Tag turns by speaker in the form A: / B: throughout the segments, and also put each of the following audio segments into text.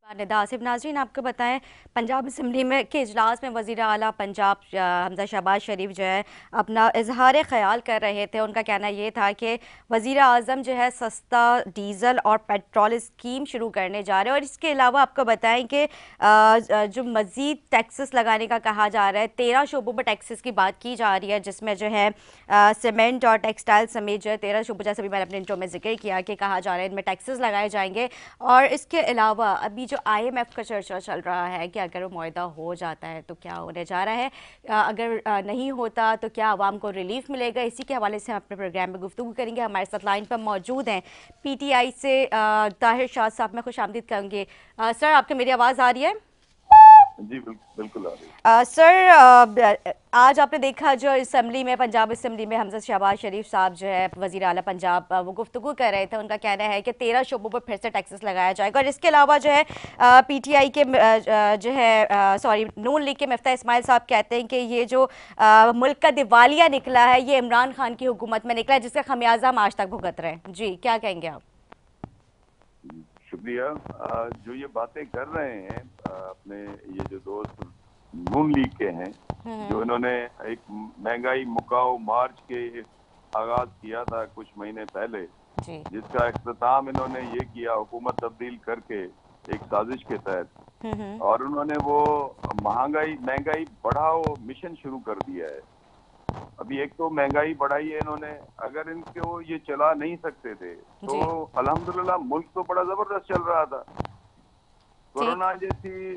A: निदा आसिफ नाज़रीन आपको बताएं पंजाब असम्बली में के इजलास में वज़ीर आला पंजाब हमज़ा शहबाज शरीफ जो है अपना इजहार ख़याल कर रहे थे। उनका कहना ये था कि वज़ीर आज़म जो है सस्ता डीज़ल और पेट्रोल स्कीम शुरू करने जा रहे हैं। और इसके अलावा आपको बताएं कि जो मज़ीद टैक्सेस लगाने का कहा जा रहा है, 13 शोबों पर टैक्सेस की बात की जा रही है, जिसमें जो है सीमेंट और टेक्सटाइल समेत जो है 13 शोबों, जैसे भी मैंने अपने इंट्रो में जिक्र किया कि कहा जा रहा है इनमें टैक्सेस लगाए जाएंगे। और इसके अलावा अभी जो IMF का चर्चा चल रहा है कि अगर वो मुआहदा हो जाता है तो क्या होने जा रहा है, अगर नहीं होता तो क्या आवाम को रिलीफ मिलेगा, इसी के हवाले से हम अपने प्रोग्राम में गुफ्तगू करेंगे। हमारे साथ लाइन पर मौजूद हैं PTI से ताहिर शाह साहब। मैं खुश आमदीद कहूँगी। सर, आपको मेरी आवाज़ आ रही है?
B: जी बिल्कुल आ रही है।
A: सर, आज आपने देखा जो असम्बली में, पंजाब असम्बली में हमज़ा शहबाज शरीफ साहब जो है वज़ीर आला पंजाब, वो गुफ्तगू कर रहे थे। उनका कहना है कि 13 शोबों पर फिर से टैक्सेस लगाया जाएगा। और इसके अलावा जो है PTI के जो है सॉरी नून लीग के मिफ्ता इस्माइल साहब कहते हैं कि ये जो मुल्क का दिवालिया निकला है ये इमरान खान की हुकूमत में निकला है, जिसका खमियाजा हम आज तक भुगत रहे हैं। जी, क्या कहेंगे आप?
B: शुक्रिया। जो ये बातें कर रहे हैं अपने ये जो दोस्त नून लीग के हैं, जो इन्होंने एक महंगाई मुकाओ मार्च के आगाज किया था कुछ महीने पहले, जिसका इख्तिताम इन्होंने ये किया हुकूमत तब्दील करके एक साजिश के तहत, और उन्होंने वो महंगाई बढ़ाओ मिशन शुरू कर दिया है। अभी एक तो महंगाई बढ़ाई है इन्होंने, अगर इनको ये चला नहीं सकते थे तो अल्हम्दुलिल्लाह मुल्क तो बड़ा जबरदस्त चल रहा था। कोरोना जैसी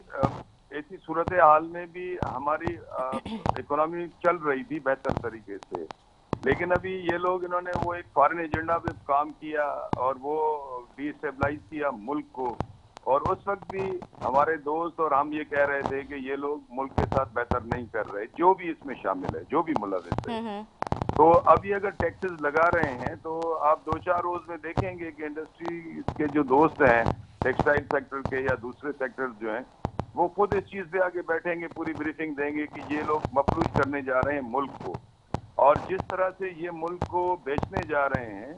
B: ऐसी सूरत हाल में भी हमारी इकोनॉमी चल रही थी बेहतर तरीके से, लेकिन अभी ये लोग इन्होंने वो एक फॉरेन एजेंडा पे काम किया और वो डिस्टेबलाइज किया मुल्क को। और उस वक्त भी हमारे दोस्त और हम ये कह रहे थे कि ये लोग मुल्क के साथ बेहतर नहीं कर रहे, जो भी इसमें शामिल है, जो भी मुलविस है। तो अभी अगर टैक्सेस लगा रहे हैं तो आप 2-4 रोज में देखेंगे कि इंडस्ट्री के जो दोस्त हैं टेक्सटाइल सेक्टर के या दूसरे सेक्टर जो हैं, वो खुद इस चीज पे आके बैठेंगे, पूरी ब्रीफिंग देंगे कि ये लोग मफलूज करने जा रहे हैं मुल्क को, और जिस तरह से ये मुल्क को बेचने जा रहे हैं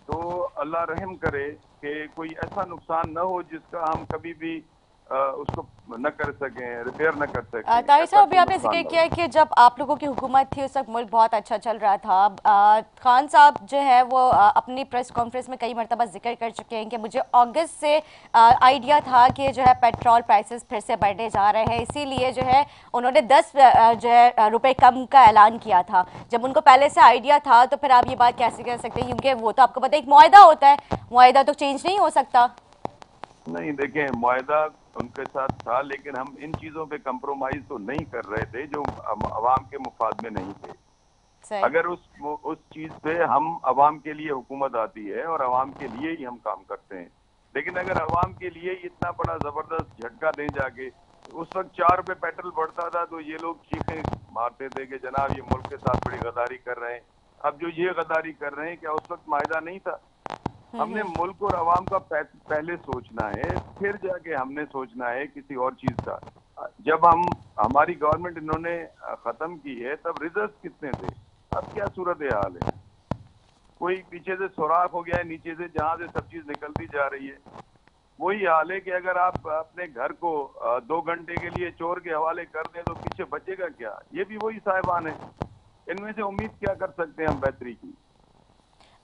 B: तो अल्लाह रहम करे कि कोई ऐसा नुकसान न हो जिसका हम कभी भी उसको न कर सकें, रिपेयर न कर सकें।
A: ताहिर साहब, अभी आपने जिक्र किया है कि जब आप लोगों की हुकूमत थी उस वक्त मुल्क बहुत अच्छा चल रहा था। खान साहब जो है वो अपनी प्रेस कॉन्फ्रेंस में कई मरतबा जिक्र कर चुके हैं कि मुझे अगस्त से आइडिया था कि जो है पेट्रोल प्राइसेस फिर से बढ़ने जा रहे हैं, इसीलिए जो है उन्होंने 10 जो है रुपए कम का ऐलान किया था। जब उनको पहले से आइडिया था तो फिर आप ये बात कैसे कह सकते हैं, क्योंकि वो तो आपको पता है एक मुआहदा होता है, मुआहदा तो चेंज नहीं हो सकता।
B: नहीं, देखें, मुआहदा उनके साथ था, लेकिन हम इन चीजों पे कंप्रोमाइज तो नहीं कर रहे थे जो अवाम के मुफाद में नहीं थे। अगर उस चीज पे हम अवाम के लिए हुकूमत आती है और अवाम के लिए ही हम काम करते हैं, लेकिन अगर अवाम के लिए ही इतना बड़ा जबरदस्त झटका दें जाके, उस वक्त 4 रुपए पेट्रोल बढ़ता था तो ये लोग चीखें मारते थे कि जनाब ये मुल्क के साथ बड़ी गद्दारी कर रहे हैं। अब जो ये गद्दारी कर रहे हैं, क्या उस वक्त माहिदा नहीं था? हमने मुल्क और अवाम का पहले सोचना है, फिर जाके हमने सोचना है किसी और चीज का। जब हमारी गवर्नमेंट इन्होंने खत्म की है तब रिजर्व कितने थे, अब क्या सूरत हाल है? कोई पीछे से सुराख हो गया है, नीचे से जहां से सब चीज निकलती जा रही है। वही हाल है कि अगर आप अपने घर को 2 घंटे के लिए चोर के हवाले कर दें तो पीछे बचेगा क्या? ये भी वही साहिबान है। इनमें से उम्मीद क्या कर सकते हैं हम बेहतरी की?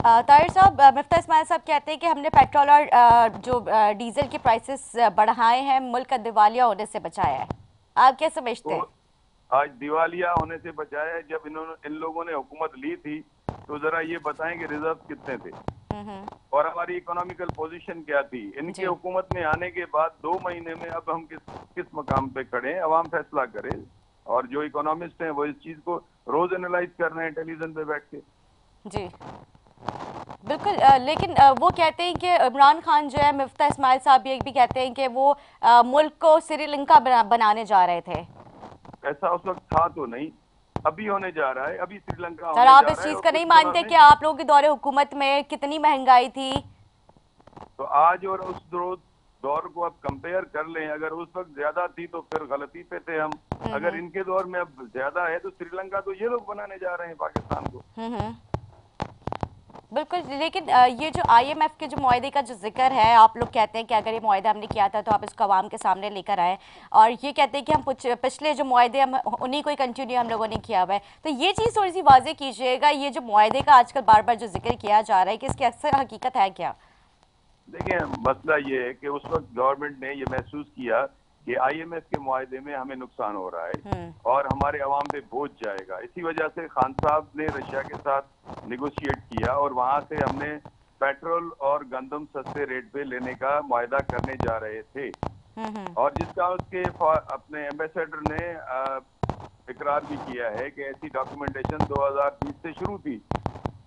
A: ताहिर साहब, मिफ्ता इस्माइल साहब कहते हैं कि हमने पेट्रोल और जो डीजल के प्राइसेस बढ़ाए हैं, मुल्क का दिवालिया होने से बचाया है। आप क्या समझते हैं?
B: तो आज दिवालिया होने से बचाया है। जब इन लोगों ने हुकूमत ली थी तो जरा ये बताएं कि रिजर्व कितने थे और हमारी इकोनॉमिकल पोजीशन क्या थी। इनके हुकूमत में आने के बाद 2 महीने में अब हम किस मकाम पे खड़े हैं, अवाम फैसला करे। और जो इकोनॉमिस्ट हैं वो इस चीज को रोज एनालाइज कर रहे हैं टेलीविजन पे बैठ के।
A: जी बिल्कुल, लेकिन वो कहते हैं कि इमरान खान जो है, मिफ्ता इस्माइल साहब ये भी कहते हैं कि वो मुल्क को श्रीलंका बनाने जा रहे थे।
B: ऐसा उस वक्त था तो नहीं, अभी होने जा रहा है, अभी श्रीलंका
A: सर, आप इस चीज का नहीं मानते कि आप लोगों के दौरे हुकूमत में कितनी महंगाई थी?
B: तो आज और उस दौर को आप कंपेयर कर लें, अगर उस वक्त ज्यादा थी तो फिर गलती पे थे हम। अगर इनके दौर में अब ज्यादा है तो श्रीलंका तो ये लोग बनाने जा रहे हैं पाकिस्तान को।
A: बिल्कुल, लेकिन ये जो आईएमएफ के जो मुआहदे का जो जिक्र है, आप लोग कहते हैं कि अगर ये मुआहदा हमने किया था तो आप इसको आवाम के सामने लेकर आए, और ये कहते हैं कि हम पिछले जो मुआहदे हम उन्हीं को ही कंटिन्यू हम लोगों ने किया हुआ है। तो ये चीज़ थोड़ी सी वाजे कीजिएगा, ये जो मुआहदे का आजकल बार बार जो जिक्र किया जा रहा है कि इसकी अक्सर हकीकत है क्या?
B: देखिए, मसला ये है कि उस वक्त गवर्नमेंट ने ये महसूस किया कि आईएमएफ के मुआहदे में हमें नुकसान हो रहा है और हमारे अवाम पे बोझ जाएगा। इसी वजह से खान साहब ने रशिया के साथ निगोशिएट किया और वहां से हमने पेट्रोल और गंदम सस्ते रेट पे लेने का मुआहदा करने जा रहे थे, और जिसका उसके अपने एम्बेसडर ने इकरार भी किया है कि ऐसी डॉक्यूमेंटेशन 2020 से शुरू थी,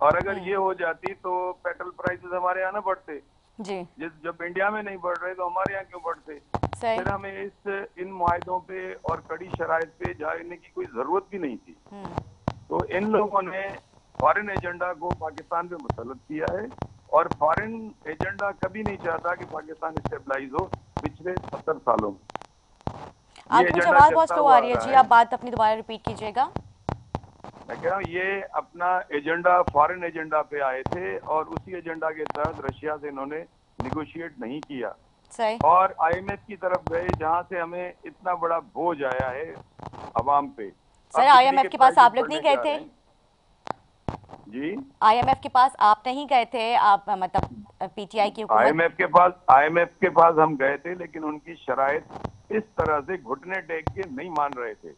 B: और अगर ये हो जाती तो पेट्रोल प्राइसेस हमारे यहाँ ना बढ़ते।
A: जी,
B: जब इंडिया में नहीं बढ़ रहे तो हमारे यहाँ क्यों बढ़ते? फिर हमें इन मुआहदों पे और कड़ी शराइत पे जाने की कोई जरूरत भी नहीं थी। तो इन लोगों ने फॉरेन एजेंडा को पाकिस्तान पे मुसल्लत किया है, और फॉरेन एजेंडा कभी नहीं चाहता कि पाकिस्तान स्टेबलाइज हो पिछले 70 सालों में।
A: आपकी कुछ आवाज बहुत स्लो आ रही है जी, आप बात अपनी दोबारा रिपीट कीजिएगा।
B: मैं कह रहा हूँ ये अपना एजेंडा फॉरेन एजेंडा पे आए थे, और उसी एजेंडा के तहत रशिया से इन्होंने निगोशिएट नहीं किया,
A: सही,
B: और आईएमएफ की तरफ गए जहां से हमें इतना बड़ा बोझ आया है अवाम पे।
A: सर आईएमएफ के पास आप लोग नहीं गए थे?
B: जी,
A: आईएमएफ के पास आप नहीं गए थे? आप मतलब पीटीआई की हुकूमत?
B: आईएमएफ के पास हम गए थे, लेकिन उनकी शराइत इस तरह से घुटने टेक के नहीं मान रहे थे।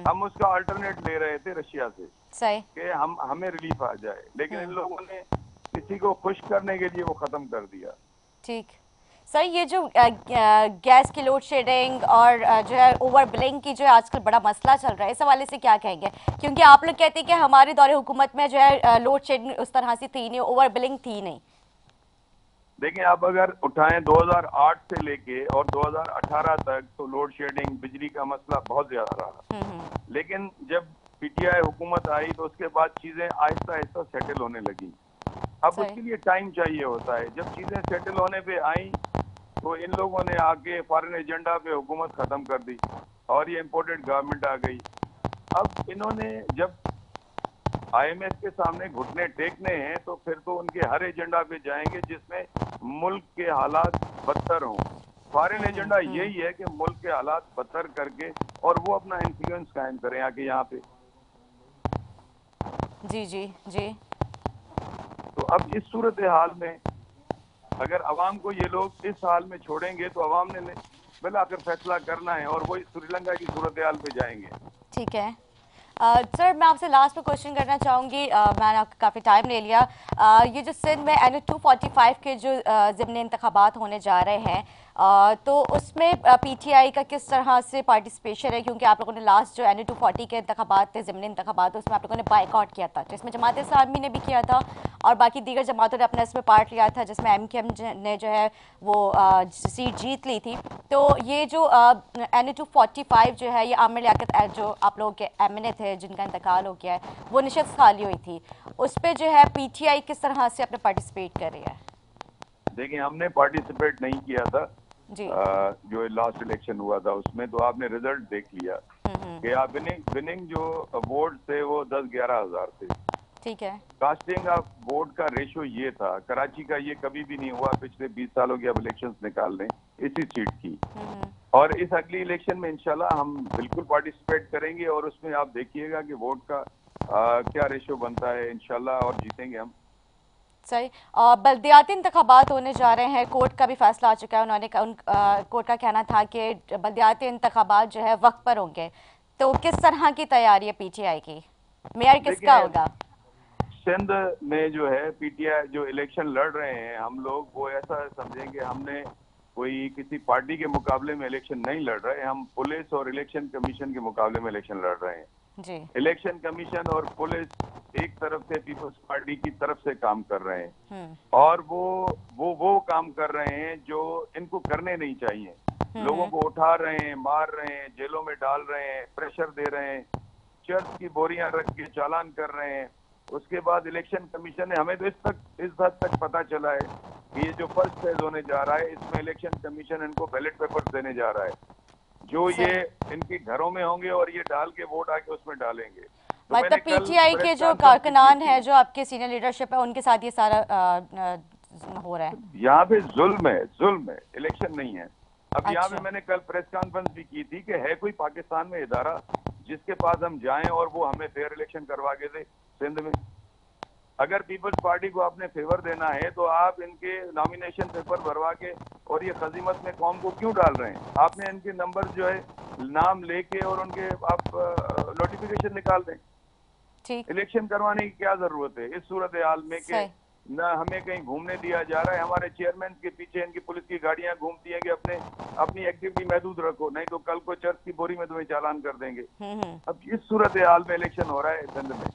B: हम उसका अल्टरनेट ले रहे थे रशिया से,
A: सही,
B: कि हमें रिलीफ आ जाए, लेकिन इन लोगों ने किसी को खुश करने के लिए वो खत्म कर दिया।
A: ठीक। सर ये जो गैस की लोड शेडिंग और जो है ओवर बिलिंग की जो है आजकल बड़ा मसला चल रहा है, इस हवाले से क्या कहेंगे? क्योंकि आप लोग कहते हैं कि हमारे दौरे हुकूमत में जो है लोड शेडिंग उस तरह से थी नहीं, ओवर बिलिंग थी नहीं।
B: देखिए, आप अगर उठाएं 2008 से लेके और 2018 तक, तो लोड शेडिंग, बिजली का मसला बहुत ज्यादा रहा। लेकिन जब पीटीआई हुकूमत आई तो उसके बाद चीजें आहिस्ता आहिस्ता सेटल होने लगी। अब उसके लिए टाइम चाहिए होता है। जब चीजें सेटल होने पे आई तो इन लोगों ने आके फॉरेन एजेंडा पे हुकूमत खत्म कर दी और ये इम्पोर्टेड गवर्नमेंट आ गई। अब इन्होंने जब आईएमएफ के सामने घुटने टेकने हैं तो फिर तो उनके हर एजेंडा पे जाएंगे जिसमें मुल्क के हालात बदतर हों। फॉरेन एजेंडा यही है कि मुल्क के हालात बदतर करके और वो अपना इन्फ्लुएंस कायम करें आके यहाँ पे।
A: जी जी जी।
B: तो अब इस सूरत हाल में अगर अवाम को ये लोग इस हाल में छोड़ेंगे तो अवाम ने बिल आकर फैसला करना है और वही श्रीलंका की सूरत हाल पे जाएंगे।
A: ठीक है सर, मैं आपसे लास्ट में क्वेश्चन करना चाहूँगी। मैंने आपका काफ़ी टाइम ले लिया। ये जो सिंध में NU-245 के जो ज़िमनी इंतखाबात होने जा रहे हैं, तो उसमें पीटीआई का किस तरह से पार्टिसिपेशन है? क्योंकि आप लोगों ने लास्ट जो NU-240 के इंतखाबात थे, ज़िमनी इंतखाबात, उसमें आप लोगों ने बाइकआउट किया था, जिसमें जमात इस्लामी ने भी किया था और बाकी दीगर जमातों ने अपना इसमें पार्ट लिया था, जिसमें MKM ने जो है वो सीट जीत ली थी। तो ये जो NU-245 जो है, ये आमिर लियाकत जो आप लोगों के MNA थे जिनका इंतकाल हो गया है, वो निशस्त खाली हुई थी, उस पर जो है पीटीआई किस तरह से अपने पार्टिसिपेट कर रही है? देखिए,
B: हमने पार्टिसिपेट नहीं किया था जी। जो लास्ट इलेक्शन हुआ था उसमें तो आपने रिजल्ट देख लिया कि आप विनिंग जो वोट थे वो 10-11 हजार थे।
A: ठीक है।
B: कास्टिंग ऑफ वोट का रेशो ये था। कराची का ये कभी भी नहीं हुआ पिछले 20 सालों के अब इलेक्शंस निकाल लें इसी सीट की, और इस अगली इलेक्शन में इंशाल्लाह हम बिल्कुल पार्टिसिपेट करेंगे और उसमें आप देखिएगा कि वोट का क्या रेशो बनता है इंशाल्लाह, और जीतेंगे हम।
A: सही। बल्दियाती इंतखाबात होने जा रहे हैं, कोर्ट का भी फैसला आ चुका है। उन्होंने कोर्ट का कहना था कि बल्दियाती इंतखाबात जो है वक्त पर होंगे, तो किस तरह की तैयारी है पीटीआई की? मेयर किसका होगा?
B: सिंध में जो है पीटीआई जो इलेक्शन लड़ रहे हैं हम लोग, वो ऐसा समझेंगे हमने कोई किसी पार्टी के मुकाबले में इलेक्शन नहीं लड़ रहे, हम पुलिस और इलेक्शन कमीशन के मुकाबले में इलेक्शन लड़ रहे हैं जी। इलेक्शन कमीशन और पुलिस एक तरफ से पीपल्स पार्टी की तरफ से काम कर रहे हैं और वो काम कर रहे हैं जो इनको करने नहीं चाहिए। लोगों को उठा रहे हैं, मार रहे हैं, जेलों में डाल रहे हैं, प्रेशर दे रहे हैं, चर्च की बोरियां रख के चालान कर रहे हैं। उसके बाद इलेक्शन कमीशन ने, हमें तो इस हद तक पता चला है कि ये जो फर्स्ट फेज होने जा रहा है इसमें इलेक्शन कमीशन इनको बैलेट पेपर्स देने जा रहा है जो ये इनके घरों में होंगे और ये डाल के वोट आके उसमें डालेंगे। तो
A: मतलब
B: मैंने कल
A: पीटीआई
B: प्रेस
A: के जो
B: कॉन्फ्रेंस भी की
A: कारकुनान
B: थी।
A: है, जो आपके सीनियर लीडरशिप है, उनके साथ ये सारा हो रहा है।
B: यहाँ पे जुल्म है, इलेक्शन नहीं है। अब यहाँ पे
A: अच्छा।
B: मैंने कल प्रेस कॉन्फ्रेंस भी की थी कि है कोई पाकिस्तान में इदारा जिसके पास हम जाएं और वो हमें फेयर इलेक्शन करवा के दे सिंध में। अगर पीपल्स पार्टी को आपने फेवर देना है तो आप इनके नॉमिनेशन पेपर भरवा के और ये खजीमत में कौम को क्यों डाल रहे हैं? आपने इनके नंबर जो है नाम लेके और उनके आप नोटिफिकेशन निकाल दें।
A: ठीक।
B: इलेक्शन करवाने की क्या जरूरत है इस सूरत हाल में कि
A: सही।
B: न हमें कहीं घूमने दिया जा रहा है? हमारे चेयरमैन के पीछे इनकी पुलिस की गाड़ियां घूमती हैं कि अपनी एक्टिविटी महदूद रखो, नहीं तो कल को चर्च की बोरी में तुम्हें चालान कर देंगे।
A: हम्म।
B: अब इस सूरत हाल में इलेक्शन हो रहा है सिंध में।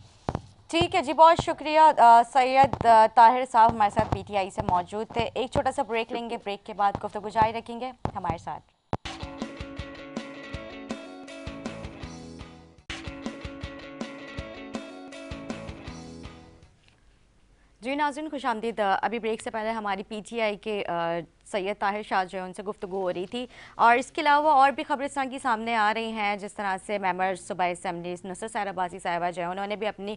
A: ठीक है जी, बहुत शुक्रिया। सैयद ताहिर साहब हमारे साथ पीटीआई से मौजूद थे। एक छोटा सा ब्रेक लेंगे, ब्रेक के बाद गुफ्तगू जारी रखेंगे हमारे साथ। जी नाज़रीन, खुशामदीद। अभी ब्रेक से पहले हमारी पीटीआई के सैयद ताहिर शाह जो है उनसे गुफ्तगू हो रही थी, और इसके अलावा और भी खबरें इस तरह की सामने आ रही हैं। जिस तरह से मेंबर सूबाई असम्बली नुसरत सहर अब्बासी साहिबा जो है उन्होंने भी अपनी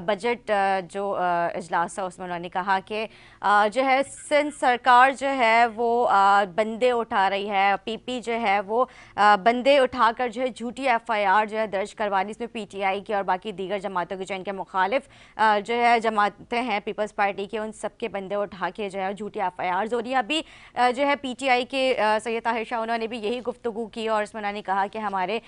A: बजट जो इजलास था उसमें उन्होंने कहा कि जो है सिंध सरकार जो है वो बंदे उठा रही है, पीपी जो है वो बंदे उठाकर जो है झूठी एफआईआर जो है दर्ज करवानी, इसमें पीटीआई की और बाकी दीगर जमातों की जो इनके मुखालिफ जो है जमातें हैं पीपल्स पार्टी के, उन सबके बंदे उठा के जो है झूठी एफआईआर हो रही है। अभी जो है पीटीआई के सैयद ताहिर शाह उन्होंने भी यही गुफ्तगू की, और इसमें उन्होंने कहा कि हमारे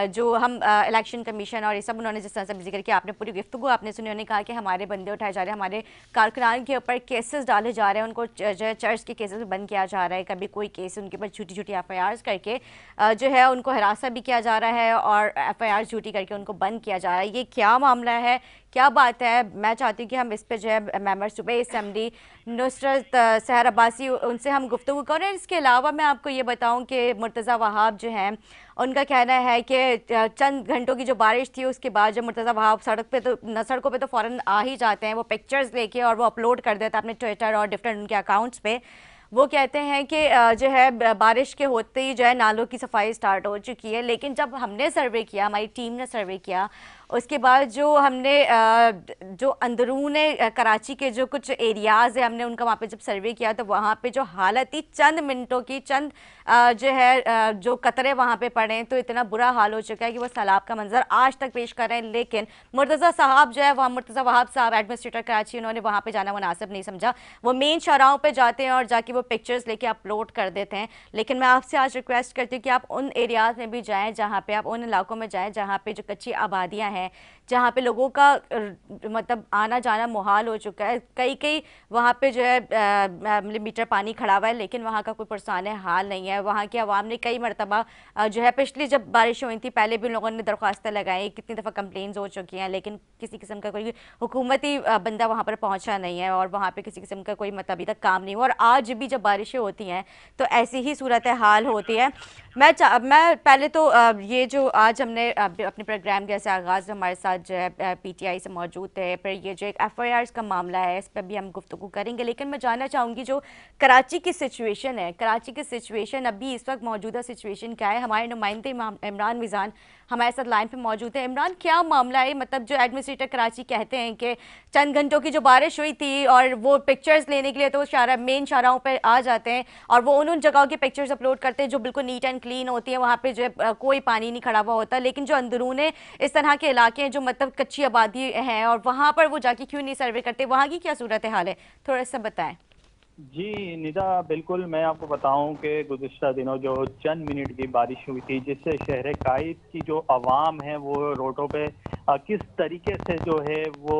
A: जो हम इलेक्शन कमीशन और ये सब उन्होंने जिस तरह से जिक्र किया, आपने पूरी गुफ्तगू आपने सुनी। उन्होंने कहा कि हमारे बंदे उठाए जा रहे हैं, हमारे कारकुनान के ऊपर केसेस डाले जा रहे हैं, उनको जो है चर्च के केसेस में बंद किया जा रहा है, कभी कोई केस उनके ऊपर झूठी झूठी एफआईआर करके जो है उनको हरासा भी किया जा रहा है और एफआईआर झूठी करके उनको बंद किया जा रहा है। ये क्या मामला है, क्या बात है? मैं चाहती हूँ कि हम इस पर जो है मेंबर सूबाई असम्बली नुसरत सहर अब्बासी उनसे हम गुफ्तगू करें। इसके अलावा मैं आपको ये बताऊं कि मुर्तज़ा वहाब जो हैं उनका कहना है कि चंद घंटों की जो बारिश थी उसके बाद जब मुर्तज़ा वहाब सड़कों पे तो फ़ौरन आ ही जाते हैं, वो पिक्चर्स लेके और वो अपलोड कर देते हैं अपने ट्विटर और डिफरेंट उनके अकाउंट्स पे। वो कहते हैं कि जो है बारिश के होते ही जो है नालों की सफाई स्टार्ट हो चुकी है, लेकिन जब हमने सर्वे किया, हमारी टीम ने सर्वे किया, उसके बाद जो हमने जो अंदरूने कराची के जो कुछ एरियाज़ है हमने उनका वहाँ पे जब सर्वे किया तो वहाँ पे जो हालत थी चंद मिनटों की, चंद जो है जो कतरे वहाँ पे पड़े तो इतना बुरा हाल हो चुका है कि वो सैलाब का मंजर आज तक पेश कर रहे हैं। लेकिन मुर्तज़ा साहब जो है वहाँ मुर्तज़ा वहाब साहब एडमिनिस्ट्रेटर कराची, उन्होंने वहाँ पे जाना मुनासिब नहीं समझा। वो मेन शाहराहों पे जाते हैं और जाके वो पिक्चर्स लेके अपलोड कर देते हैं। लेकिन मैं आपसे आज रिक्वेस्ट करती हूँ कि आप उन एरियाज़ में भी जाएँ जहाँ पे, आप उन इलाकों में जाएँ जहाँ पे जो कच्ची आबादियाँ हैं, जहाँ पे लोगों का मतलब आना जाना मुहाल हो चुका है। कई वहाँ पे जो है मिलीमीटर पानी खड़ा हुआ है, लेकिन वहाँ का कोई पुरसाने हाल नहीं है। वहाँ की आवाम ने कई मरतबा जो है पिछली जब बारिश हुई थी पहले भी लोगों ने दरख्वास्तें लगाई, कितनी दफ़ा कंप्लेंट्स हो चुकी हैं, लेकिन किसी किस्म का कोई हुकूमती बंदा वहाँ पर पहुँचा नहीं है और वहाँ पर किसी किस्म का कोई मतलब अभी तक काम नहीं हुआ। और आज भी जब बारिशें होती हैं तो ऐसी ही सूरत हाल होती है। मैं पहले तो ये जो आज हमने अपने प्रोग्राम जैसे आगाज़ हमारे साथ जो है पीटीआई से मौजूद थे, फिर ये जो एक एफआईआर का मामला है इस पर भी हम गुफ्तगू करेंगे। लेकिन मैं जानना चाहूँगी जो कराची की सिचुएशन है, कराची की सिचुएशन अभी इस वक्त मौजूदा सिचुएशन क्या है? हमारे नुमाइंदे इमरान मिज़ान हमारे साथ लाइन पे मौजूद है। इमरान, क्या मामला है? मतलब जो एडमिनिस्ट्रेटर कराची कहते हैं कि चंद घंटों की जो बारिश हुई थी और वो पिक्चर्स लेने के लिए तो मेन शाहराहों पर आ जाते हैं और वो उन जगहों के पिक्चर्स अपलोड करते हैं जो बिल्कुल नीट एंड क्लीन होती है, वहाँ पे जो है कोई पानी नहीं खड़ा हुआ होता। लेकिन जो अंदरूने इस तरह के इलाके हैं जो मतलब कच्ची आबादी हैं और वहाँ पर वो जाके क्यों नहीं सर्वे करते? वहाँ की क्या सूरत हाल है, थोड़ा सा बताएं।
C: जी निदा, बिल्कुल मैं आपको बताऊं कि गुज़िश्ता दिनों जो चंद मिनट की बारिश हुई थी जिससे शहर कायद की जो आवाम है वो रोडों पे किस तरीके से जो है वो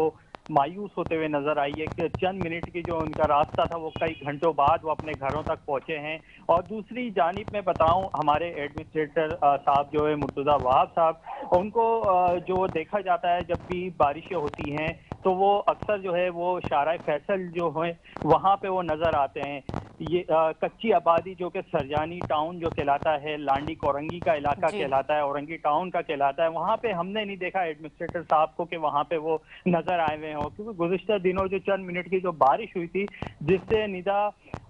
C: मायूस होते हुए नजर आई है कि चंद मिनट की जो उनका रास्ता था वो कई घंटों बाद वो अपने घरों तक पहुंचे हैं। और दूसरी जानिब में बताऊं, हमारे एडमिनिस्ट्रेटर साहब जो है मुर्तज़ा वहाब साहब, उनको जो देखा जाता है जब भी बारिशें होती हैं तो वो अक्सर जो है वो शाराय फैसल जो है वहाँ पे वो नजर आते हैं। ये कच्ची आबादी जो कि सरजानी टाउन जो कहलाता है, लांडी कोरंगी का इलाका
A: जी।
C: कहलाता है, औरंगी टाउन का कहलाता है, वहाँ पे हमने नहीं देखा एडमिनिस्ट्रेटर साहब को कि वहाँ पे वो नजर आए हुए हों, क्योंकि गुज़िश्ता दिनों जो चंद मिनट की जो बारिश हुई थी जिससे निदा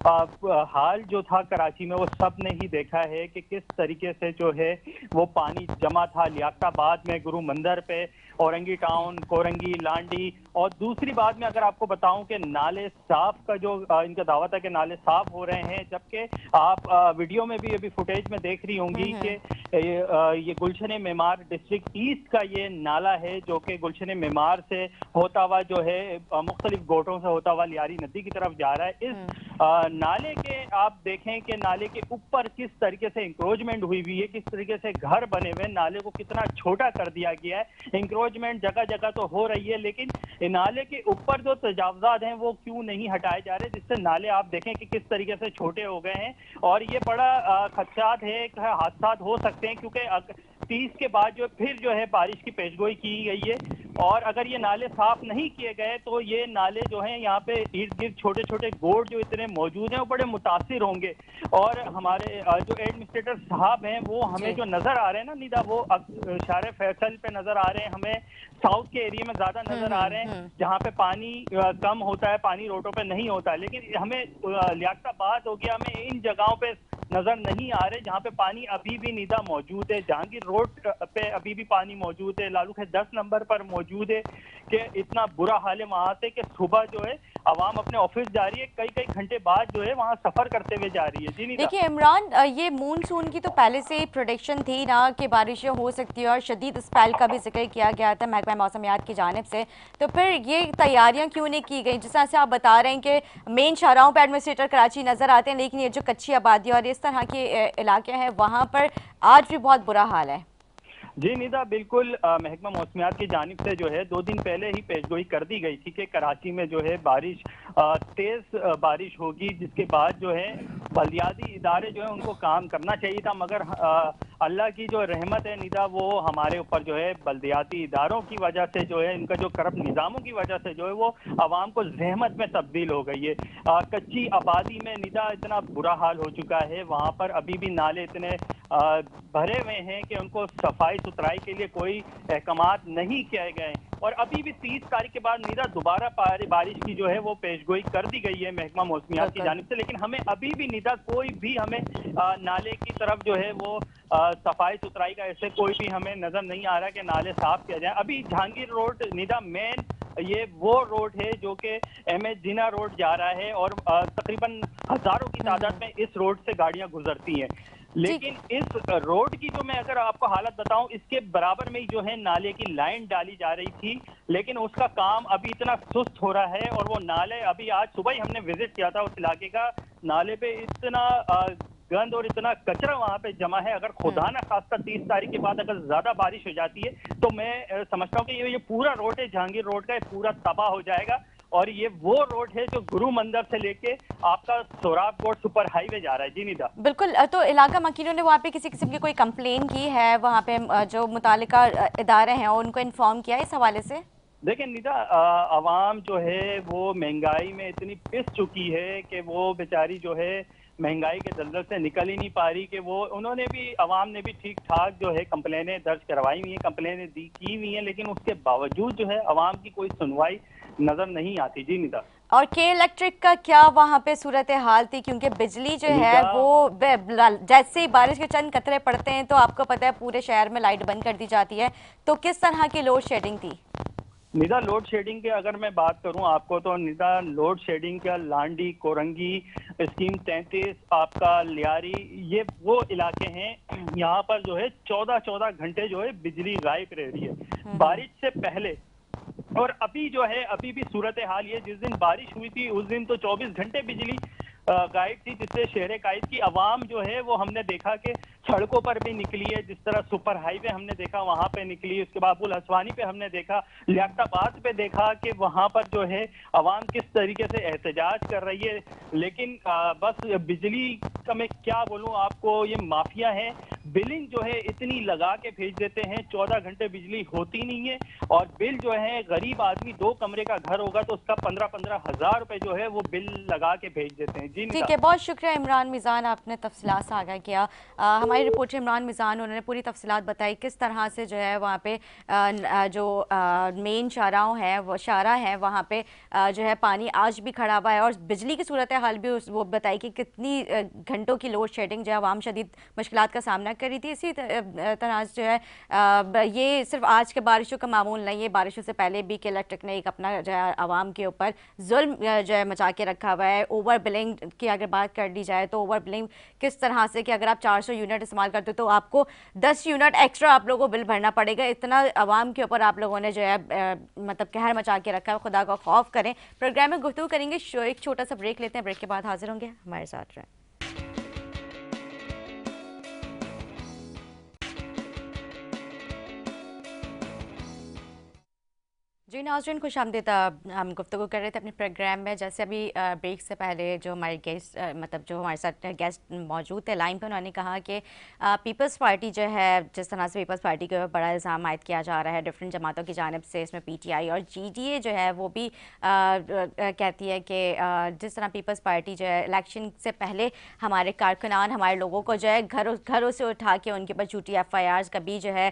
C: हाल जो था कराची में वो सब ने ही देखा है कि किस तरीके से जो है वो पानी जमा था लियाकताबाद में, गुरु मंदिर पे, औरंगी टाउन, कोरंगी, लांडी। और दूसरी बात में अगर आपको बताऊं कि नाले साफ का जो इनका दावा था कि नाले साफ हो रहे हैं, जबकि आप वीडियो में भी अभी फुटेज में देख रही होंगी कि ये गुलशन मेमार डिस्ट्रिक्ट ईस्ट का ये नाला है जो कि गुलशन मेमार से होता हुआ जो है मुख्तलिफ गोटों से होता हुआ लियारी नदी की तरफ जा रहा है। इस नाले के आप देखें कि नाले के ऊपर किस तरीके से इंक्रोचमेंट हुई हुई है, किस तरीके से घर बने हुए, नाले को कितना छोटा कर दिया गया है। इंक्रोचमेंट जगह जगह तो हो रही है, लेकिन नाले के ऊपर जो तजावजात हैं वो क्यों नहीं हटाए जा रहे, जिससे नाले आप देखें कि किस तरीके से छोटे हो गए हैं। और ये बड़ा खदशात है, हादसा हो सकते हैं, क्योंकि 30 के बाद जो फिर जो है बारिश की पेशगोई की गई है। और अगर ये नाले साफ नहीं किए गए तो ये नाले जो हैं यहाँ पे इर्द गिर्द छोटे छोटे गोड़ जो इतने मौजूद हैं वो बड़े मुतासिर होंगे। और हमारे जो एडमिनिस्ट्रेटर साहब हैं वो हमें जो नजर आ रहे हैं ना निदा, वो शारे फैसल पे नजर आ रहे हैं, हमें साउथ के एरिया में ज्यादा नजर आ रहे हैं जहाँ पे पानी कम होता है, पानी रोडों पे नहीं होता है। लेकिन हमें लियाकताबाद हो गया, हमें इन जगहों पे नजर नहीं आ रहे जहाँ पे पानी अभी भी निदा मौजूद है। जहांगीर रोड पे अभी भी पानी मौजूद है, लालू खेत 10 नंबर पर मौजूद है कि इतना बुरा हाल है वहां से कि सुबह जो है आवाम अपने ऑफिस जा रही है, कई कई घंटे बाद जो है वहां सफर करते हुए जा रही है। जी नहीं
A: देखिए इमरान, ये मूनसून की तो पहले से ही प्रोडिक्शन थी ना कि बारिशें हो सकती है और शदीद स्पेल का भी जिक्र किया गया था महकमा मौसमियात की जानिब से। तो फिर ये तैयारियां क्यों नहीं की गई? जिस तरह से आप बता रहे हैं कि मेन शाहराहों पर एडमिनिस्ट्रेटर कराची नज़र आते हैं, लेकिन ये जो कच्ची आबादी और इस तरह के इलाके हैं वहाँ पर आज भी बहुत बुरा हाल है।
C: जी निदा, बिल्कुल महकमा मौसमियात की जानिब से जो है 2 दिन पहले ही पेशगोई कर दी गई थी कि कराची में जो है बारिश तेज बारिश होगी, जिसके बाद जो है बल्दियाती इदारे जो है उनको काम करना चाहिए था। मगर अल्लाह की जो रहमत है निदा, वो हमारे ऊपर जो है बल्दियाती इदारों की वजह से जो है, इनका जो करप्ट निज़ामों की वजह से जो है वो आवाम को जहमत में तब्दील हो गई है। कच्ची आबादी में निदा इतना बुरा हाल हो चुका है, वहाँ पर अभी भी नाले इतने भरे हुए हैं कि उनको सफाई सुथराई के लिए कोई अहकामात नहीं किए गए। और अभी भी 30 तारीख के बाद निदा दोबारा बारिश की जो है वो पेशगोई कर दी गई है महकमा मौसमियात की जानिब से, लेकिन हमें अभी भी निदा कोई भी हमें नाले की तरफ जो है वो सफाई सुथराई का ऐसे कोई भी हमें नजर नहीं आ रहा कि नाले साफ किया जाए। अभी जहांगीर रोड निदा मेन ये वो रोड है जो कि एमएच जिना रोड जा रहा है और तकरीबन हजारों की तादाद में इस रोड से गाड़ियां गुजरती हैं। लेकिन इस रोड की जो मैं अगर आपको हालत बताऊं, इसके बराबर में ही जो है नाले की लाइन डाली जा रही थी, लेकिन उसका काम अभी इतना सुस्त हो रहा है। और वो नाले अभी आज सुबह ही हमने विजिट किया था उस इलाके का, नाले पे इतना गंद और इतना कचरा वहां पे जमा है। अगर खुदा ना खास्ता 30 तारीख के बाद अगर ज्यादा बारिश हो जाती है तो मैं समझता हूँ कि ये पूरा रोड है जहांगीर रोड का, पूरा तबाह हो जाएगा। और ये वो रोड है जो गुरु मंदिर से लेके आपका सोराबकोट सुपर हाईवे जा रहा है। जी निदा,
A: बिल्कुल। तो इलाका मकीनों ने वहाँ पे किसी किस्म की कोई कंप्लेन की है? वहाँ पे जो मुतालिका इदारे हैं उनको इन्फॉर्म किया इस हवाले से?
C: देखिए निदा, आवाम जो है वो महंगाई में इतनी पिस चुकी है कि वो बेचारी जो है महंगाई के दलदल से निकल ही नहीं पा रही कि वो उन्होंने भी, आवाम ने भी ठीक ठाक जो है कंप्लेनें दर्ज करवाई हुई हैं, कंप्लेनें की हुई हैं, लेकिन उसके बावजूद जो है आवाम की कोई सुनवाई नजर नहीं आती। जी निदा,
A: और के इलेक्ट्रिक का क्या वहाँ पे सूरत हाल थी? क्योंकि बिजली जो है वो जैसे ही बारिश के चंद कतरे पड़ते हैं तो आपको पता है पूरे शहर में लाइट बंद कर दी जाती है। तो किस तरह की लोड शेडिंग थी?
C: निदा, लोड शेडिंग के अगर मैं बात करूं आपको तो निदा लोड शेडिंग का लांडी, कोरंगी, स्कीम 33, आपका लियारी, ये वो इलाके हैं यहाँ पर जो है 14 घंटे जो है बिजली गायब रह रही है बारिश से पहले। और अभी जो है अभी भी सूरत हाल ये, जिस दिन बारिश हुई थी उस दिन तो 24 घंटे बिजली गायब थी, जिससे शहर कायद की आवाम जो है वो हमने देखा कि सड़कों पर भी निकली है। जिस तरह सुपर हाईवे हमने देखा वहां पे निकली, उसके बाद बुल हसवानी पे हमने देखा, लियाकताबाद पे देखा कि वहां पर जो है अवाम किस तरीके से एहतजाज कर रही है। लेकिन बस बिजली का मैं क्या बोलूं आपको, ये माफिया है, बिलिंग जो है इतनी लगा के भेज देते हैं, 14 घंटे बिजली होती नहीं है और बिल जो है, गरीब आदमी 2 कमरे का घर होगा तो उसका 15-15 हजार रुपए जो है वो बिल लगा के भेज देते हैं। जी
A: ठीक है, बहुत शुक्रिया इमरान मिज़ान, आपने तफसीलात से आगाह किया। हमारे रिपोर्टर इमरान मिज़ान, उन्होंने पूरी तफसीलात बताई किस तरह से जो है वहाँ पे जो मेन शाहराह है, वो शाहरा है, वहाँ पे जो है पानी आज भी खड़ा हुआ है और बिजली की सूरत हाल भी वो बताई कि कितनी घंटों की लोड शेडिंग जो है आवाम शदीद मुश्किलात का सामना कर रही थी। इसी तरह जो है ये सिर्फ आज के बारिशों का मामूल नहीं है, बारिशों से पहले भी के इलेक्ट्रिक ने एक अपना जो है आवाम के ऊपर जुल्म जो है मचा के रखा हुआ है। ओवर बिलिंग की अगर बात कर ली जाए तो ओवर बिलिंग किस तरह से कि अगर आप 400 यूनिट इस्तेमाल करते हो तो आपको 10 यूनिट एक्स्ट्रा आप लोगों को बिल भरना पड़ेगा। इतना आवाम के ऊपर आप लोगों ने जो है मतलब कहर मचा के रखा है। खुदा का खौफ करें। प्रोग्राम में गुफ्तगू करेंगे, एक छोटा सा ब्रेक लेते हैं, ब्रेक के बाद हाजिर होंगे, हमारे साथ रहें। जी नाज़रीन, खुश आमदीद। हम गुफ्तगू कर रहे थे अपने प्रोग्राम में, जैसे अभी ब्रेक से पहले जो हमारे गेस्ट मतलब जो हमारे साथ गेस्ट मौजूद थे लाइन पे, उन्होंने कहा कि पीपल्स पार्टी जो है, जिस तरह से पीपल्स पार्टी के ऊपर बड़ा इल्ज़ाम आयद किया जा रहा है डिफरेंट जमातों की जानिब से, इसमें PTI और GDA जो है वो भी कहती है कि जिस तरह पीपल्स पार्टी जो है इलेक्शन से पहले हमारे कारकुनान, हमारे लोगों को जो है घरों से उठा के उनके ऊपर झूठी FIRs कभी जो है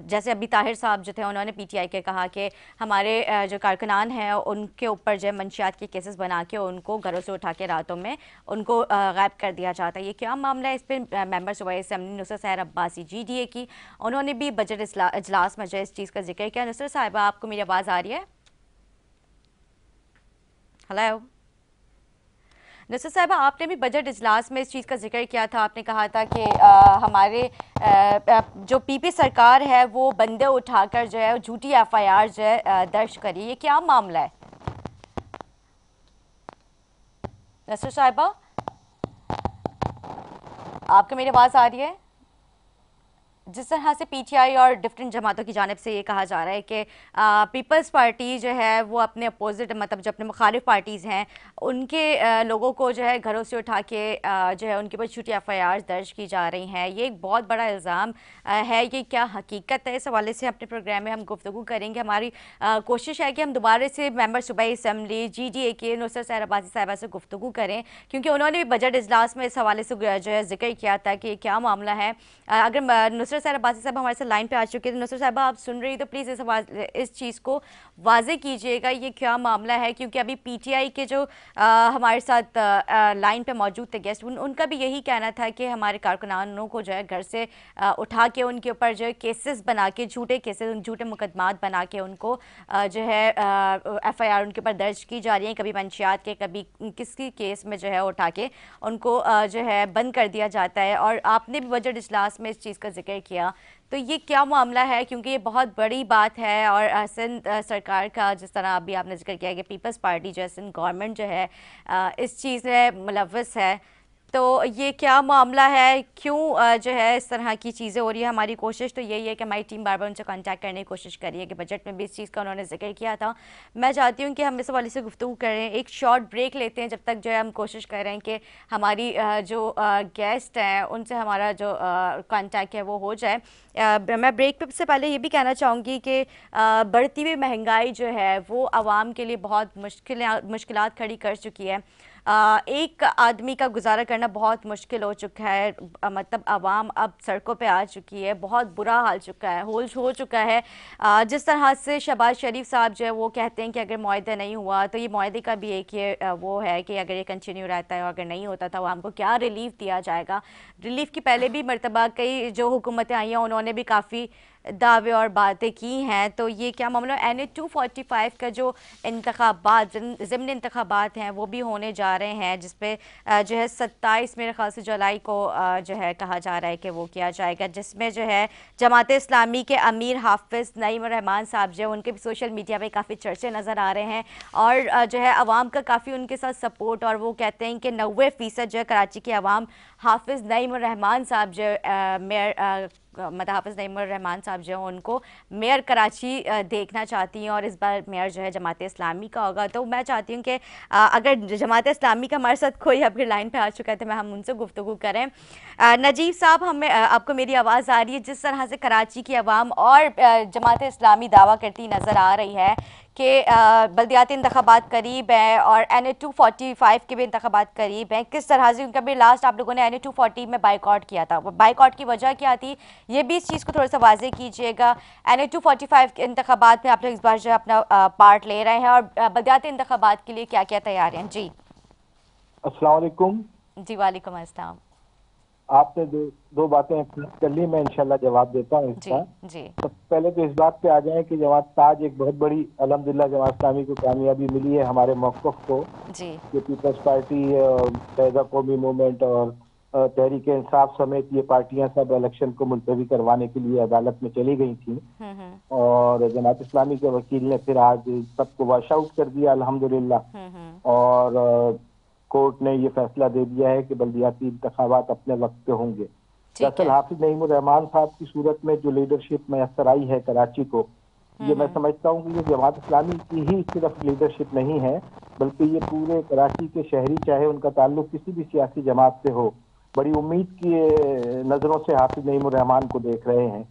A: जैसे अभी ताहिर साहब जो थे उन्होंने PTI के कहा कि हमारे जो कारकुनान हैं उनके ऊपर जो मंशियात के केसेस बना के उनको घरों से उठा के रातों में उनको गायब कर दिया जाता है। ये क्या मामला है? इस पर मेंबर सूबाई असेंबली नुसरत सहर अब्बासी GDA की, उन्होंने भी बजट इजलास में जो इस चीज़ का जिक्र किया। नुसरत साहिबा, आपको मेरी आवाज़ आ रही है? हेलो नुसरत साहिबा, आपने भी बजट इजलास में इस चीज़ का जिक्र किया था। आपने कहा था कि हमारे जो PP सरकार है वो बंदे उठाकर जो है झूठी FIR जो है दर्ज करी। ये क्या मामला है? नुसरत साहिबा, आपको मेरी आवाज़ आ रही है? जिस तरह से PTI और डिफरेंट जमातों की जानिब से ये कहा जा रहा है कि पीपल्स पार्टी जो है वो अपने अपोजिट मतलब जो अपने मुखालिफ पार्टीज़ हैं उनके लोगों को जो है घरों से उठा के जो है उनके ऊपर झूठी FIRs दर्ज की जा रही हैं। ये एक बहुत बड़ा इल्ज़ाम है। ये क्या हकीकत है? इस हवाले से अपने प्रोग्राम में हम गुफ्तगू करेंगे। हमारी कोशिश है कि हम दोबारा से मेंबर सूबाई असेंबली GDA के नुसरत सहर अब्बासी साहिबा से गुफ्तगू करें, क्योंकि उन्होंने भी बजट इजलास में इस हवाले से जो है जिक्र किया था कि क्या मामला है। अगर नुसरत सहर अब्बासी साहब हमारे साथ लाइन पे आ चुके हैं, नुसरत साहब आप सुन रही तो प्लीज़ इस चीज़ को वाजे कीजिएगा, ये क्या मामला है? क्योंकि अभी PTI के जो हमारे साथ लाइन पे मौजूद थे गेस्ट, उनका भी यही कहना था कि हमारे कारकुनानों को जो है घर से उठा के उनके ऊपर जो है केसेस बना के, झूठे केसेस, झूठे मुकदमात बना के उनको जो है FIR उनके ऊपर दर्ज की जा रही है, कभी मंशियात के, कभी किसी केस में जो है उठा के उनको जो है बंद कर दिया जाता है। और आपने भी बजट इजलास में इस चीज़ का जिक्र किया, तो ये क्या मामला है? क्योंकि ये बहुत बड़ी बात है और सिंध सरकार का, जिस तरह अभी आपने जिक्र किया कि पीपल्स पार्टी जो है, सिंध गवर्नमेंट जो है इस चीज़ में मुलव्वस है, तो ये क्या मामला है? क्यों जो है इस तरह की चीज़ें हो रही है? हमारी कोशिश तो यही है कि हमारी टीम बार बार उनसे कांटेक्ट करने की कोशिश करी है कि बजट में भी इस चीज़ का उन्होंने जिक्र किया था। मैं चाहती हूँ कि हम इस हवाले से गुफ्तगू करें। एक शॉर्ट ब्रेक लेते हैं, जब तक जो है हम कोशिश कर रहे हैं कि हमारी जो गेस्ट हैं उनसे हमारा जो कांटेक्ट है वो हो जाए। मैं ब्रेक पे से पहले ये भी कहना चाहूँगी कि बढ़ती हुई महंगाई जो है वो आवाम के लिए बहुत मुश्किलात खड़ी कर चुकी है। एक आदमी का गुजारा करना बहुत मुश्किल हो चुका है। मतलब आवाम अब सड़कों पे आ चुकी है, बहुत बुरा हाल चुका है, हो चुका है। जिस तरह से शहबाज शरीफ साहब जो है वो कहते हैं कि अगर मुआहदा नहीं हुआ तो ये मुआहदे का भी एक ये वो है कि अगर ये कंटिन्यू रहता है और अगर नहीं होता तो आवाम को क्या रिलीफ दिया जाएगा। रिलीफ की पहले भी मरतबा कई जो हुकूमतें आई हैं उन्होंने भी काफ़ी दावे और बातें की हैं, तो ये क्या मामला NA 245 का जो इंतखाबात ज़िमनी इंतखाबात हैं वो भी होने जा रहे हैं, जिसपे जो है 27 मेरे ख्याल से जुलाई को जो है कहा जा रहा है कि वो किया जाएगा, जिसमें जो है जमात इस्लामी के अमीर हाफिज़ नईम रहमान साहब जो उनके भी सोशल मीडिया पे काफ़ी चर्चे नज़र आ रहे हैं और जो है आवाम का काफ़ी उनके साथ सपोर्ट, और वो कहते हैं कि 90% जो है कराची की आवाम हाफिज़ नईम रहमान साहब जो मेयर मतलब हाफिज़ नईम रहमान साहब जो हैं उनको मेयर कराची देखना चाहती हैं, और इस बार मेयर जो है जमात इस्लामी का होगा। तो मैं चाहती हूँ कि अगर जमात इस्लामी का हमारे साथ कोई आपकी लाइन पे आ चुका है तो हम उनसे गुफ्तगू करें। नजीब साहब, हमें आपको मेरी आवाज़ आ रही है? जिस तरह से कराची की आवाम और जमात इस्लामी दावा करती नज़र आ रही है कि बल्दियाती इंतखाबात करीब हैं और NA 245 के भी इंतखाबात करीब हैं, किस तरह से, क्योंकि अभी लास्ट आप लोगों ने NA 240 में बाइकआउट किया था, वो बाइकआउट की वजह क्या थी, ये भी इस चीज़ को थोड़ा सा वाजे कीजिएगा। NA 245 के इंतखाबात में आप लोग इस बार जो है अपना पार्ट ले रहे हैं, और बल्दियाती इंतखाबात के लिए क्या क्या तैयारियाँ? जी
D: अस्सलाम वालेकुम।
A: जी वालेकुम अस्सलाम।
D: आपने दो बातें कर ली, मैं इंशाल्लाह जवाब देता हूँ
A: जी
D: इसका।
A: जी
D: सबसे पहले तो इस बात पे आ जाए कि जमात ताज एक बहुत बड़ी अल्हम्दुलिल्लाह जमात इस्लामी को कामयाबी मिली है हमारे मौक़िफ़ को,
A: जी
D: कि पीपल्स पार्टी, पैदा कौमी मूवमेंट और तहरीक इंसाफ समेत ये पार्टियां सब इलेक्शन को मुलतवी करवाने के लिए अदालत में चली गई थी, और जमात इस्लामी के वकील ने फिर आज सबको वॉश आउट कर दिया अल्हम्दुलिल्लाह। और कोर्ट ने ये फैसला दे दिया है कि बल्दियाती इंतखाबात अपने वक्त पे होंगे। दरअसल हाफिज नईम रहमान साहब की सूरत में जो लीडरशिप मैसर आई है कराची को, ये मैं समझता हूँ कि ये जमात इस्लामी की ही सिर्फ लीडरशिप नहीं है, बल्कि ये पूरे कराची के शहरी, चाहे उनका ताल्लुक किसी भी सियासी जमात से हो, बड़ी उम्मीद की नज़रों से हाफिज नईम रहमान को देख रहे हैं।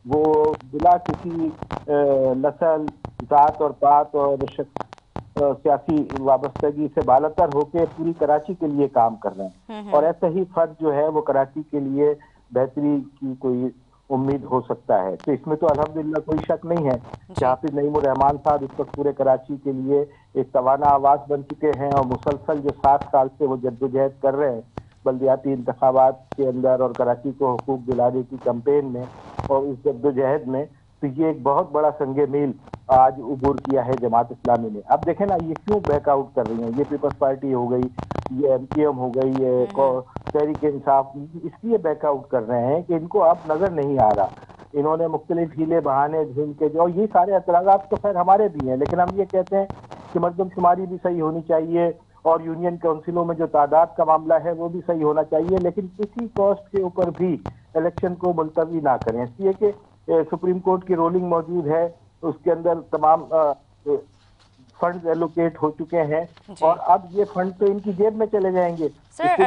D: वो बिला किसी नस्ल, जात और पात और सियासी वाबस्तगी से बालातर होकर पूरी कराची के लिए काम कर रहे हैं, और ऐसा ही फर्ज जो है वो कराची के लिए बेहतरी की कोई उम्मीद हो सकता है। तो इसमें तो अल्हम्दुलिल्लाह कोई शक नहीं है कि हाफिज नईम रहमान साहब इस वक्त पूरे कराची के लिए एक तवाना आवाज बन चुके हैं, और मुसलसल जो 7 साल से वो जद्दोजहद कर रहे हैं बल्दियाती इंतखाबात के अंदर और कराची को हुकूक दिलाने की कैंपेन में और इस जद्दोजहद में, तो ये एक बहुत बड़ा संगे मील आज उबूर किया है जमात इस्लामी ने। अब देखें ना, ये क्यों बैकआउट कर रही है, ये पीपल्स पार्टी हो गई, ये MPM हो गई, ये तहरीक इंसाफ, इसलिए बैकआउट कर रहे हैं कि इनको अब नजर नहीं आ रहा। इन्होंने मुख्तलिफ हीले बहाने ढूंढ के, जो ये सारे एतराज़ात तो खैर हमारे भी हैं, लेकिन हम ये कहते हैं कि मर्दमशुमारी भी सही होनी चाहिए और यूनियन काउंसिलों में जो तादाद का मामला है वो भी सही होना चाहिए, लेकिन किसी कॉस्ट के ऊपर भी इलेक्शन को मुलतवी ना करें, इसलिए कि सुप्रीम कोर्ट की रोलिंग मौजूद है, उसके अंदर तमाम फंड एलोकेट हो चुके हैं, और अब ये फंड तो इनकी जेब में चले जाएंगे।
A: सर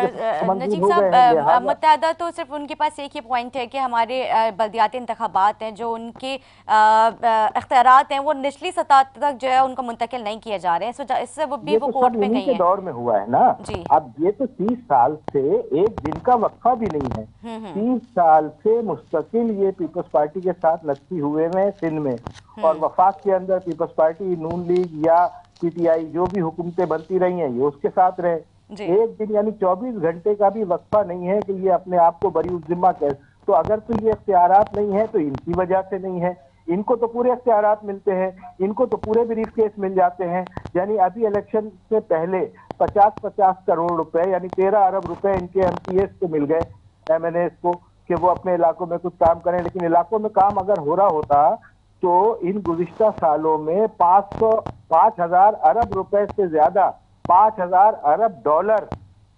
A: नजीब साहब, मुत्तहदा तो सिर्फ उनके पास एक ही पॉइंट है कि हमारे बल्दियाती इंतखाबात हैं, जो उनके इख्तियारात हैं वो निचली सतह तक जो है उनको मुंतकिल नहीं किए जा रहे हैं, इससे वो भी वो कोर्ट में गई है।
D: दौर में हुआ है ना जी। अब ये तो 30 साल से एक दिन का वक्फा भी नहीं है, 30 साल से मुस्तकिल ये पीपल्स पार्टी के साथ लटकी हुए हैं सिंध में, और वफाक के अंदर पीपल्स पार्टी, नून लीग या PTI जो भी हुकूमतें बनती रही हैं ये उसके साथ रहे। एक दिन यानी 24 घंटे का भी वक्फा नहीं है कि ये अपने आप को बरी उज़्ज़िम्मा कहे। तो अगर तो ये इख्तियारात नहीं है तो इनकी वजह से नहीं है, इनको तो पूरे इख्तियारात मिलते हैं, इनको तो पूरे ब्रीफ केस मिल जाते हैं। यानी अभी इलेक्शन से पहले 50-50 करोड़ रुपए यानी 13 अरब रुपए इनके MPS को मिल गए, MNAs को, कि वो अपने इलाकों में कुछ काम करें। लेकिन इलाकों में काम अगर हो रहा होता तो इन गुज़िश्ता सालों में 5,000 अरब रुपए से ज्यादा, 5,000 अरब डॉलर,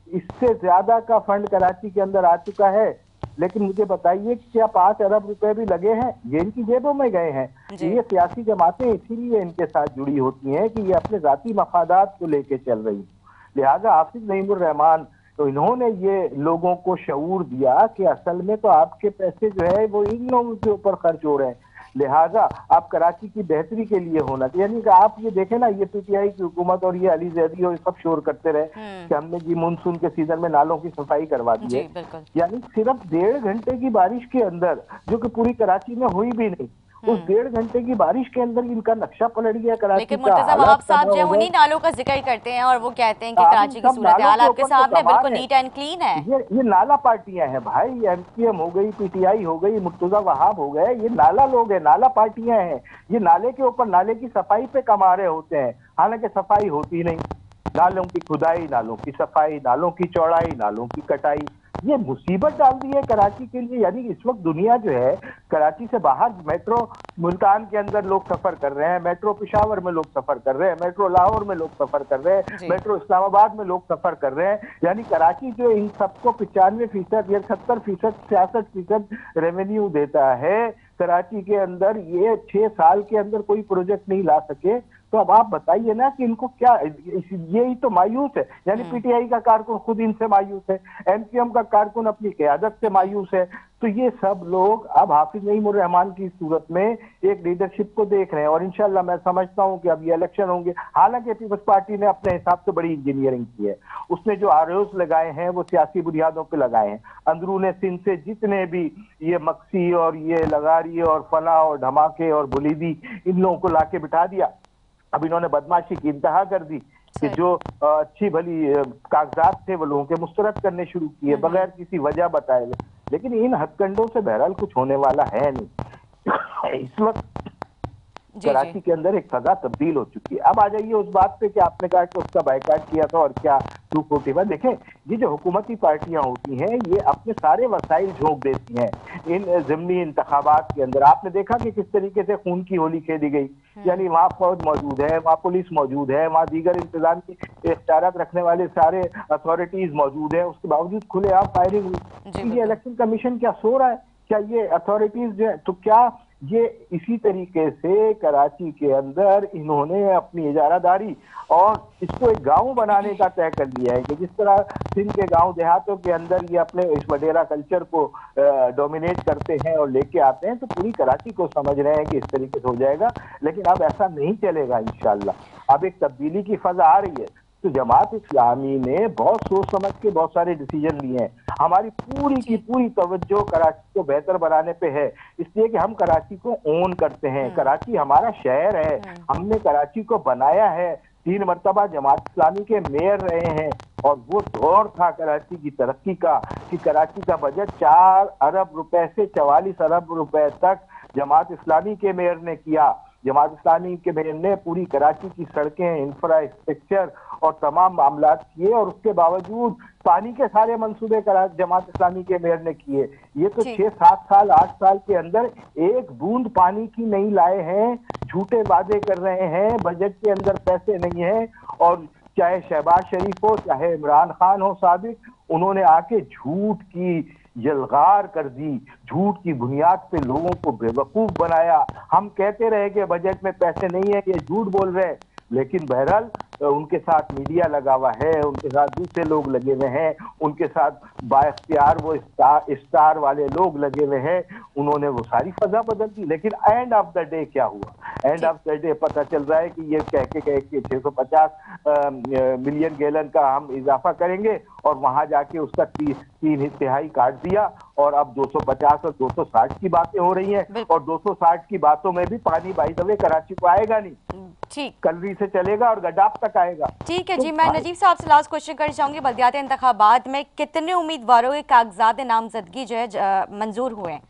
D: इससे ज्यादा का फंड कराची के अंदर आ चुका है। लेकिन मुझे बताइए कि क्या 5 अरब रुपए भी लगे हैं? ये इनकी जेबों में गए हैं। ये सियासी जमातें इसीलिए इनके साथ जुड़ी होती हैं कि ये अपने जाती मफादात को लेके चल रही हैं। लिहाजा हाफिज नईम रहमान, तो इन्होंने ये लोगों को शऊर दिया कि असल में तो आपके पैसे जो है वो इन लोगों के ऊपर खर्च हो रहे हैं, लिहाजा आप कराची की बेहतरी के लिए होना चाहिए। यानी कि आप ये देखें ना, ये PTI की हुकूमत और ये अली जैदी और सब शोर करते रहे कि हमने जी मानसून के सीजन में नालों की सफाई करवा दी है, यानी सिर्फ 1.5 घंटे की बारिश के अंदर, जो कि पूरी कराची में हुई भी नहीं, उस 1.5 घंटे की बारिश के अंदर इनका नक्शा पलट गया कराची
A: लेकिन
D: का।
A: मुर्तजा
D: हालात
A: वहाब साहब
D: तबाह
A: जो है
D: हो गए।
A: उन्हीं नालों का जिक्र करते हैं और वो कहते हैं कि
D: अब
A: कराची की
D: सब
A: सूरत
D: नालों
A: हाल
D: के
A: आपके
D: ऊपर तो
A: सामने
D: कमाल
A: बिल्कुल
D: है।
A: नीट एंड क्लीन है।
D: ये नाला पार्टियां हैं भाई, एमसीएम हो गई, पीटीआई हो गई, मुर्तजा वहाब हो गए, ये नाला लोग हैं, नाला पार्टियां हैं। ये नाले के ऊपर नाले की सफाई पे कमा रहे होते हैं, हालांकि सफाई होती नहीं। नालों की खुदाई, नालों की सफाई, नालों की चौड़ाई, नालों की कटाई, ये मुसीबत डाल दी है कराची के लिए। यानी इस वक्त दुनिया जो है, कराची से बाहर मेट्रो मुल्तान के अंदर लोग सफर कर रहे हैं, मेट्रो पेशावर में लोग सफर कर रहे हैं, मेट्रो लाहौर में लोग सफर कर रहे हैं, मेट्रो इस्लामाबाद में लोग सफर कर रहे हैं। यानी कराची जो इन सबको 95% या 70%, 66% रेवेन्यू देता है, कराची के अंदर ये 6 साल के अंदर कोई प्रोजेक्ट नहीं ला सके। तो अब आप बताइए ना कि इनको क्या, यही तो मायूस है। यानी पीटीआई का कारकुन खुद इनसे मायूस है, एमसीएम का कारकुन अपनी क़यादत से मायूस है। तो ये सब लोग अब हाफिज नईम उर रहमान की सूरत में एक लीडरशिप को देख रहे हैं, और इंशाल्लाह मैं समझता हूं कि अब ये इलेक्शन होंगे। हालांकि पीपल्स पार्टी ने अपने हिसाब से बड़ी इंजीनियरिंग की है, उसने जो आरोप लगाए हैं वो सियासी बुनियादों पे लगाए हैं। अंदरूने सिंध से जितने भी ये मक्सी और ये लगारी और फला और धमाके और बुलीदी, इन लोगों को लाके बिठा दिया। अब इन्होंने बदमाशी की इंतहा कर दी कि जो अच्छी भली कागजात थे वो लोगों के मुस्तरद करने शुरू किए बगैर किसी वजह बताए हुए। लेकिन इन हथकंडों से बहरहाल कुछ होने वाला है नहीं। इस वक्त कराची के अंदर एक फजा तब्दील हो चुकी है। अब आ जाइए उस बात पे कि आपने कहा कि उसका बायकाट किया था और क्या 241। देखें, ये जो हुकूमती पार्टियां होती हैं ये अपने सारे वसाइल झोंक देती हैं इन ज़िमनी इंतखाबात के अंदर। आपने देखा कि किस तरीके से खून की होली खेली गई। यानी वहाँ फौज मौजूद है, वहाँ पुलिस मौजूद है, वहाँ दीगर इंतजाम की इख्तियारात रखने वाले सारे अथॉरिटीज मौजूद है, उसके बावजूद खुलेआम फायरिंग हुई। ये इलेक्शन कमीशन क्या सो रहा है? क्या ये अथॉरिटीज जो है, तो क्या ये इसी तरीके से कराची के अंदर इन्होंने अपनी इजारादारी और इसको एक गांव बनाने का तय कर लिया है कि जिस तरह सिंध के गांव देहातों के अंदर ये अपने इस वडेरा कल्चर को डोमिनेट करते हैं और लेके आते हैं, तो पूरी कराची को समझ रहे हैं कि इस तरीके से हो जाएगा। लेकिन अब ऐसा नहीं चलेगा इंशाल्लाह। अब एक तब्दीली की फजा आ रही है। तो जमात इस्लामी ने बहुत सोच समझ के बहुत सारे डिसीजन लिए हैं। हमारी पूरी की पूरी तवज्जो कराची को बेहतर बनाने पे है, इसलिए कि हम कराची को ओन करते हैं। कराची हमारा शहर है, हमने कराची को बनाया है। 3 मरतबा जमात इस्लामी के मेयर रहे हैं, और वो दौर था कराची की तरक्की का कि कराची का बजट 4 अरब रुपए से 44 अरब रुपए तक जमात इस्लामी के मेयर ने किया। जमात इस्लामी के मेयर ने पूरी कराची की सड़कें, इंफ्रास्ट्रक्चर और तमाम मामला किए, और उसके बावजूद पानी के सारे मंसूबे जमात इस्लामी के मेयर ने किए। ये तो 6, 7 साल, 8 साल के अंदर एक बूंद पानी की नहीं लाए हैं, झूठे वादे कर रहे हैं, बजट के अंदर पैसे नहीं है। और चाहे शहबाज शरीफ हो, चाहे इमरान खान हो साबिक, उन्होंने आके झूठ की यलगार कर दी, झूठ की बुनियाद पे लोगों को बेवकूफ बनाया। हम कहते रहे कि बजट में पैसे नहीं है, ये झूठ बोल रहे हैं, लेकिन बहरहाल उनके साथ मीडिया लगा हुआ है, उनके साथ दूसरे लोग लगे हुए हैं, उनके साथ बाइख्तियार वो स्टार वाले लोग लगे हुए हैं। उन्होंने वो सारी फजा बदल दी। लेकिन एंड ऑफ द डे क्या हुआ? एंड ऑफ द डे पता चल रहा है कि ये कह के 650 मिलियन गैलन का हम इजाफा करेंगे, और वहां जाके उसका 3/3 काट दिया, और अब 250 और 260 की बातें हो रही हैं। और 260 की बातों में भी पानी बाई द वे कराची को आएगा नहीं,
A: ठीक,
D: कलरी से चलेगा और गडाफ तक आएगा।
A: ठीक है जी। मैं नजीब साहब से लास्ट क्वेश्चन करना चाहूंगी, बल्दियाती इंतखाबात में कितने उम्मीदवारों के कागजात नामजदगी जो है मंजूर हुए हैं?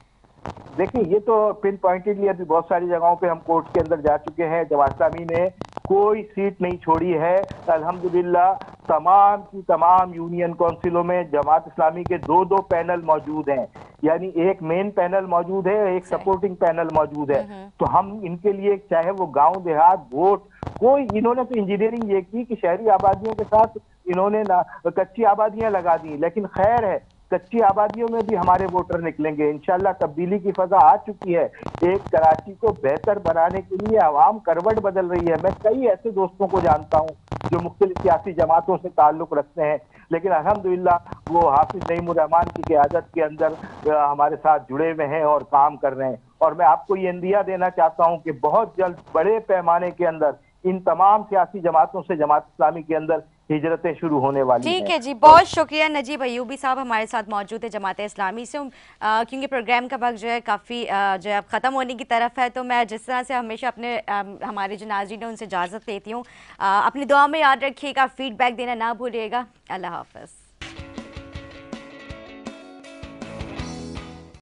D: देखिए, ये तो पिन पॉइंटेडली अभी बहुत सारी जगहों पे हम कोर्ट के अंदर जा चुके हैं। जमात इस्लामी ने कोई सीट नहीं छोड़ी है अल्हम्दुलिल्लाह। तमाम की तमाम यूनियन काउंसिलों में जमात इस्लामी के 2-2 पैनल मौजूद हैं, यानी एक मेन पैनल मौजूद है, एक सपोर्टिंग पैनल मौजूद है। तो हम इनके लिए, चाहे वो गांव देहात वोट, कोई, इन्होंने तो इंजीनियरिंग ये की कि शहरी आबादियों के साथ इन्होंने कच्ची आबादियां लगा दी। लेकिन खैर है, कच्ची आबादियों में भी हमारे वोटर निकलेंगे इंशाल्लाह। तब्दीली की फजा आ चुकी है। एक कराची को बेहतर बनाने के लिए आवाम करवट बदल रही है। मैं कई ऐसे दोस्तों को जानता हूं जो मुख्तलिफ सियासी जमातों से ताल्लुक रखते हैं, लेकिन अल्हम्दुलिल्लाह वो हाफिज नईम उर रहमान की क़यादत के अंदर हमारे साथ जुड़े हुए हैं और काम कर रहे हैं। और मैं आपको ये इंदिया देना चाहता हूं कि बहुत जल्द बड़े पैमाने के अंदर इन तमाम सियासी जमातों से जमात इस्लामी के अंदर हिजरतें शुरू होने वाली हैं।
A: ठीक है जी, बहुत शुक्रिया नजीब अयूबी साहब हमारे साथ मौजूद है जमात इस्लामी से। क्योंकि प्रोग्राम का वक्त जो है काफ़ी जो है अब ख़त्म होने की तरफ है, तो मैं जिस तरह से हमेशा अपने हमारे जो नाज़रीन हैं उनसे इजाज़त लेती हूँ। अपनी दुआ में याद रखिएगा, फीडबैक देना ना भूलिएगा। अल्लाह हाफ़िज़।